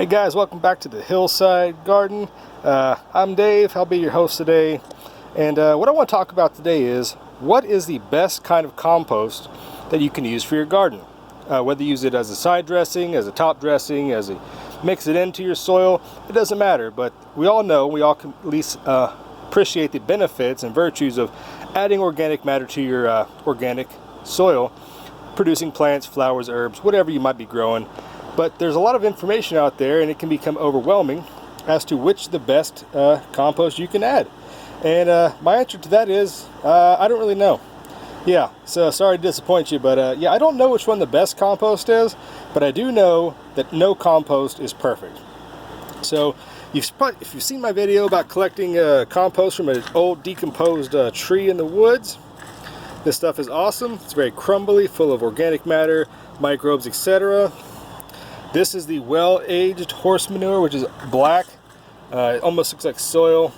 Hey guys, welcome back to the Hillside Garden. I'm Dave, I'll be your host today. And what I want to talk about today is, what is the best kind of compost that you can use for your garden? Whether you use it as a side dressing, as a top dressing, as a mix it into your soil, it doesn't matter. But we all know, we all can at least appreciate the benefits and virtues of adding organic matter to your organic soil, producing plants, flowers, herbs, whatever you might be growing. But there's a lot of information out there, and it can become overwhelming as to which the best compost you can add. And my answer to that is, I don't really know. Yeah, so sorry to disappoint you, but yeah, I don't know which one the best compost is, but I do know that no compost is perfect. So if you've seen my video about collecting compost from an old decomposed tree in the woods, this stuff is awesome. It's very crumbly, full of organic matter, microbes, etc. This is the well-aged horse manure, which is black. It almost looks like soil.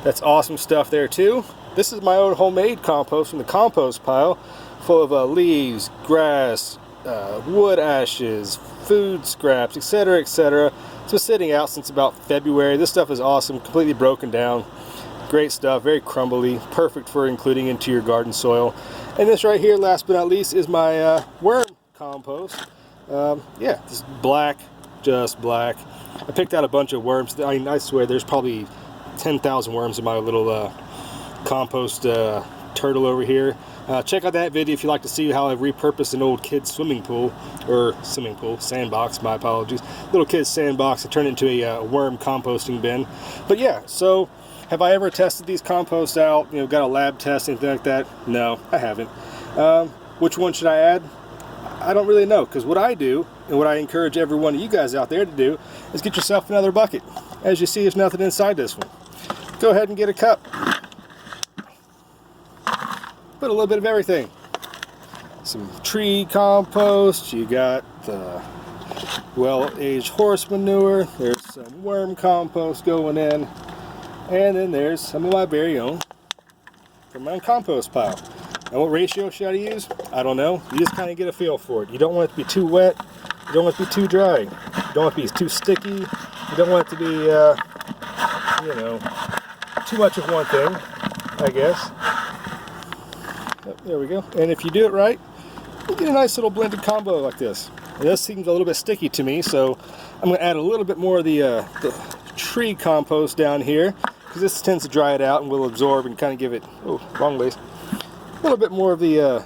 That's awesome stuff there too. This is my own homemade compost from the compost pile, full of leaves, grass, wood ashes, food scraps, etc., etc. It's been sitting out since about February. This stuff is awesome, completely broken down. Great stuff, very crumbly, perfect for including into your garden soil. And this right here, last but not least, is my worm compost. Yeah, just black, just black. I picked out a bunch of worms. I mean, I swear there's probably 10,000 worms in my little compost turtle over here. Check out that video if you'd like to see how I repurposed an old kid's swimming pool, sandbox, my apologies. Little kid's sandbox, I turned it into a worm composting bin. But yeah, so have I ever tested these composts out, got a lab test, anything like that? No, I haven't. Which one should I add? I don't really know, because what I do, and what I encourage every one of you guys out there to do, is get yourself another bucket. As you see, there's nothing inside this one. Go ahead and get a cup. Put a little bit of everything. Some tree compost, you got the well-aged horse manure, there's some worm compost going in, and then there's some of my very own from my own compost pile. Now, what ratio should I use? I don't know. You just kind of get a feel for it. You don't want it to be too wet. You don't want it to be too dry. You don't want it to be too sticky. You don't want it to be, too much of one thing, I guess. Oh, there we go. And if you do it right, you get a nice little blended combo like this. And this seems a little bit sticky to me, so I'm going to add a little bit more of the tree compost down here, because this tends to dry it out and will absorb and kind of give it, wrong ways. A little bit more of the,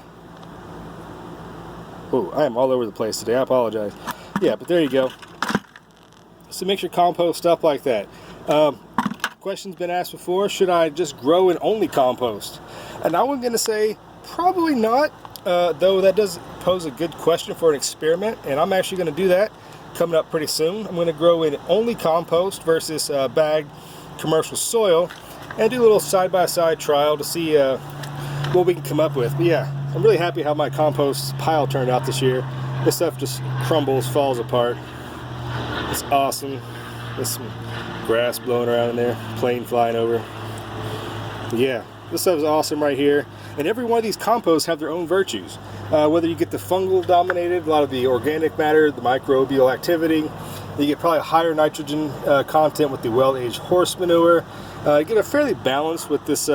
I am all over the place today, I apologize. Yeah, but there you go. So mix your compost up like that. Question's been asked before, should I just grow and only compost? And I'm going to say, probably not, though that does pose a good question for an experiment, and I'm actually going to do that coming up pretty soon. I'm going to grow in only compost versus bagged commercial soil, and do a little side-by-side trial to see what we can come up with. But yeah, I'm really happy how my compost pile turned out this year. This stuff just crumbles, falls apart. It's awesome. There's some grass blowing around in there, plane flying over. But yeah, this stuff is awesome right here. And every one of these composts have their own virtues. Whether you get the fungal dominated, a lot of the organic matter, the microbial activity, you get probably higher nitrogen content with the well-aged horse manure. You get a fairly balanced with this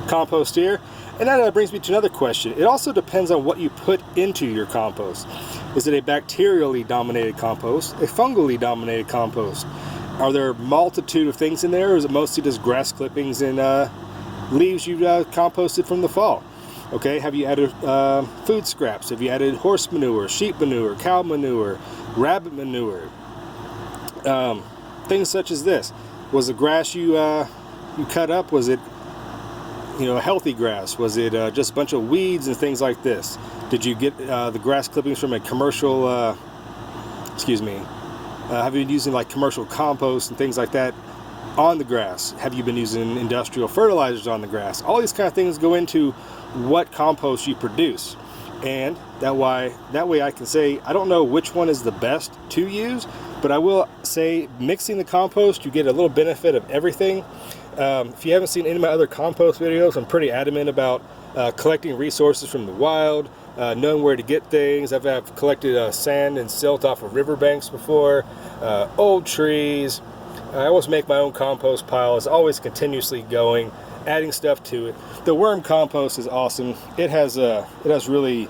compost here. And that brings me to another question. It also depends on what you put into your compost. Is it a bacterially dominated compost, a fungally dominated compost? Are there a multitude of things in there, or is it mostly just grass clippings and leaves you composted from the fall? Okay, have you added food scraps? Have you added horse manure, sheep manure, cow manure, rabbit manure? Things such as this. Was the grass you cut up, was it a healthy grass? Was it just a bunch of weeds and things like this? Did you get the grass clippings from a commercial, have you been using like commercial compost and things like that on the grass? Have you been using industrial fertilizers on the grass? All these kind of things go into what compost you produce. And that way I can say, I don't know which one is the best to use, but I will say mixing the compost, you get a little benefit of everything. If you haven't seen any of my other compost videos, I'm pretty adamant about collecting resources from the wild, knowing where to get things. I've collected sand and silt off of riverbanks before, old trees. I always make my own compost pile. It's always continuously going, adding stuff to it. The worm compost is awesome. It has really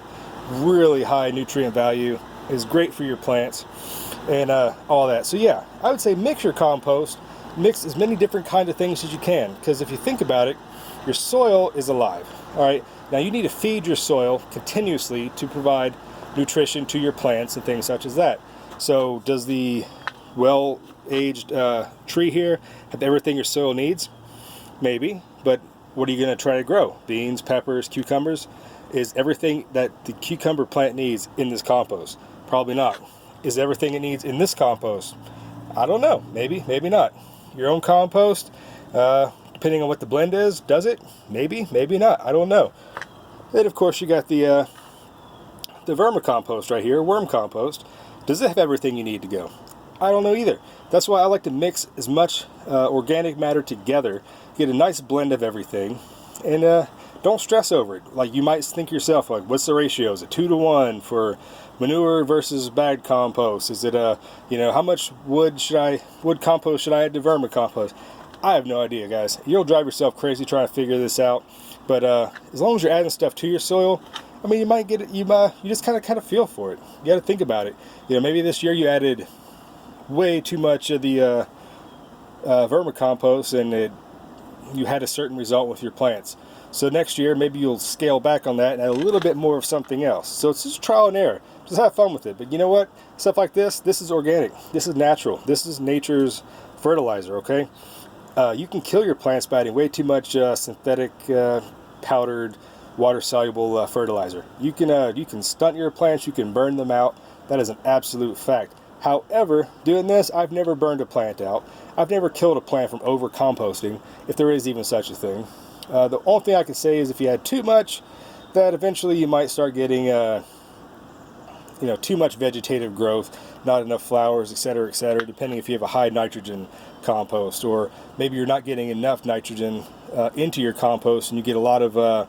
high nutrient value. It's great for your plants and all that. So yeah, I would say mix your compost. Mix as many different kind of things as you can, because if you think about it, your soil is alive. All right, now you need to feed your soil continuously to provide nutrition to your plants and things such as that. So does the well-aged tree here have everything your soil needs? Maybe, but what are you going to try to grow? Beans, peppers, cucumbers? Is everything that the cucumber plant needs in this compost? Probably not. Is everything it needs in this compost? I don't know. Maybe, maybe not. Your own compost, depending on what the blend is, does it? Maybe, maybe not. I don't know. Then of course you got the vermicompost right here, worm compost. Does it have everything you need to go? I don't know either. That's why I like to mix as much organic matter together, get a nice blend of everything, and don't stress over it. Like, you might think yourself, like, what's the ratio? Is it 2 to 1 for manure versus bad compost? Is it how much wood compost should I add to vermicompost? I have no idea, guys. You'll drive yourself crazy trying to figure this out. But as long as you're adding stuff to your soil, I mean, you might get it. You just kind of feel for it. You got to think about it. Maybe this year you added way too much of the vermicompost, and you had a certain result with your plants. So next year, maybe you'll scale back on that and add a little bit more of something else. So it's just trial and error. Just have fun with it. But you know what? Stuff like this is organic. This is natural. This is nature's fertilizer, okay? You can kill your plants by adding way too much synthetic, powdered, water-soluble fertilizer. You can stunt your plants. You can burn them out. That is an absolute fact. However, doing this, I've never burned a plant out. I've never killed a plant from over-composting, if there is even such a thing. The only thing I can say is if you had too much, that eventually you might start getting too much vegetative growth, not enough flowers, etc., depending if you have a high nitrogen compost, or maybe you're not getting enough nitrogen into your compost and you get a lot of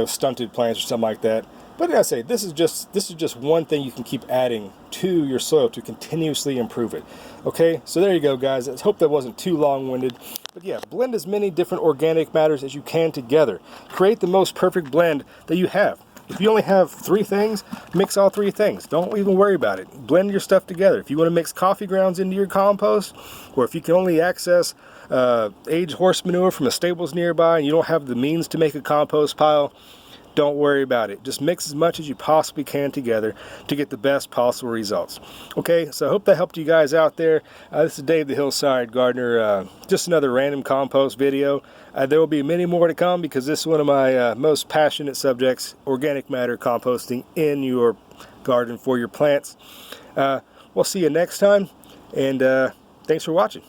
stunted plants or something like that. But as I say, this is just one thing you can keep adding to your soil to continuously improve it. Okay, so there you go, guys. I hope that wasn't too long-winded. But yeah, blend as many different organic matters as you can together. Create the most perfect blend that you have. If you only have 3 things, mix all 3 things. Don't even worry about it. Blend your stuff together. If you want to mix coffee grounds into your compost, or if you can only access aged horse manure from the stables nearby and you don't have the means to make a compost pile, don't worry about it. Just mix as much as you possibly can together to get the best possible results. Okay, so I hope that helped you guys out there. This is Dave the Hillside Gardener. Just another random compost video. There will be many more to come because this is one of my most passionate subjects, organic matter composting in your garden for your plants. We'll see you next time, and thanks for watching.